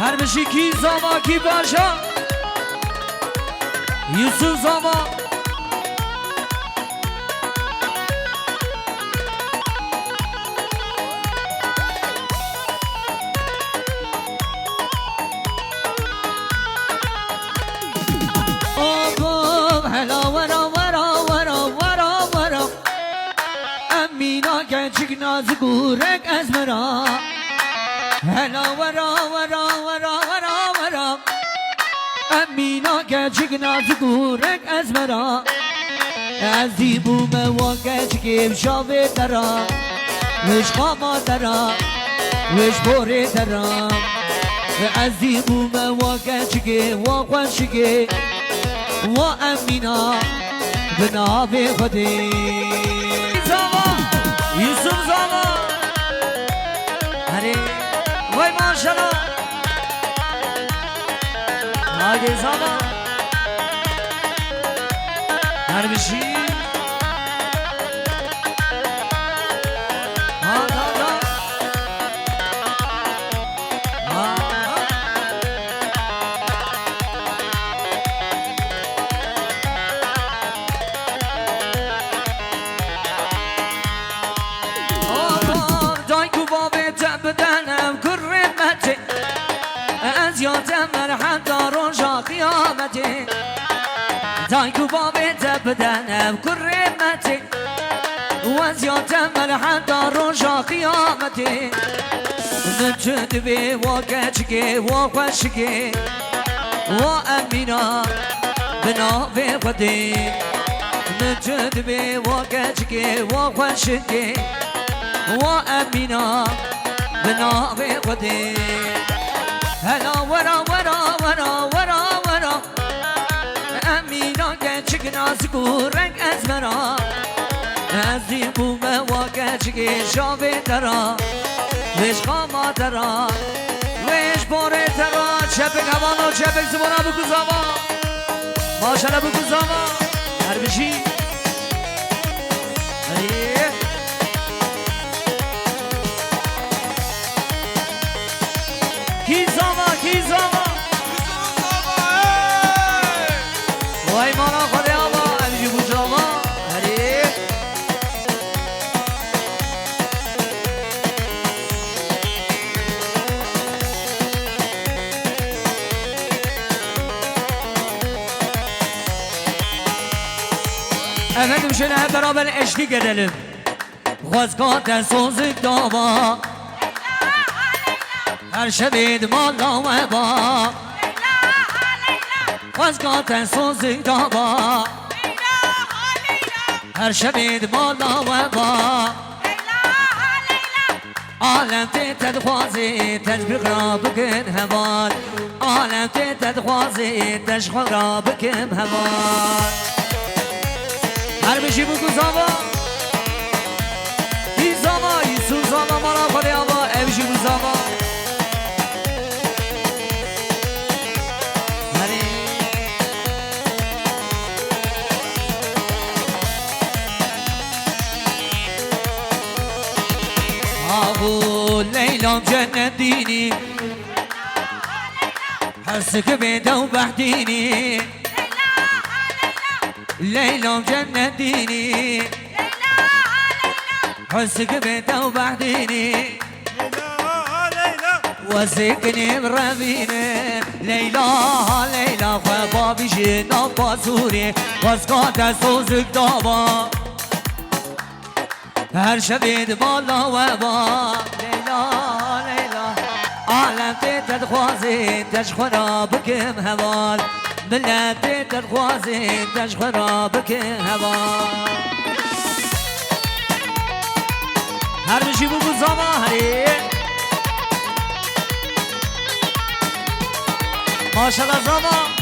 هر بشی کی زاما کی باشا یوسف زاما آبم هلا ورا ورا ورا ورا ورا امینا گنچک نازگورک از مرا هلا ورا ورا ورا ورا ورا امینا گنچک نازگورک از مرا از دیبوم و گنچکیم شاوه درا وش قاما درا وش بوری درا از دیبوم و گنچکیم و خوشکیم و امینا بنابه خودی زاما یوسف زاما هره وای ماشالله آگه زاما هر بشی مرحب دارون شا قیامتی تایکو بابت بدنم کرمتی وزیات مرحب دارون شا قیامتی نجد بی و گچگی و خوشگی و امینا بنا بی خودی نجد بی و گچگی و خوشگی و امینا بنا بی خودی هلا ورا ورا ورا ورا ورا امینا گنچک نازگورک از مرا از دیبوم و گنچک شاوه درا وش قاما درا وش بوره درا چپک هوانو چپک زبانا بگو زاما ماشالله بگو زاما هر بشی کی زاما وای مانا خود آبا امیجی بو زاما هری efendim şöyle hep beraber eşlik edelim Gazgate sozuk dava هر شبید مالا و با وزگات سوزی دابا هر شبید مالا و با عالم تی تدخوازی تجبیق را بکن هوان عالم تی تدخوازی تشخوق را بکن هوان هر بشی بگو زاما ای زاما یسو زاما مالا خودی آبا ابشی بگو زاما ليلى جنة ديني حسك بيدا وبحديني ليلى جنة ديني حسك بيدا وبحديني وزكني بربيني ليلى ليلى خبابي جينا بازوري وزقات سوزك دابا هر شبید بالا و با لیلا لیلا عالم تیتر خوازی تشخورا بکم هوال ملت تیتر خوازی تشخورا بکم هوال هر بشی بگو زاما هری ماشالله زاما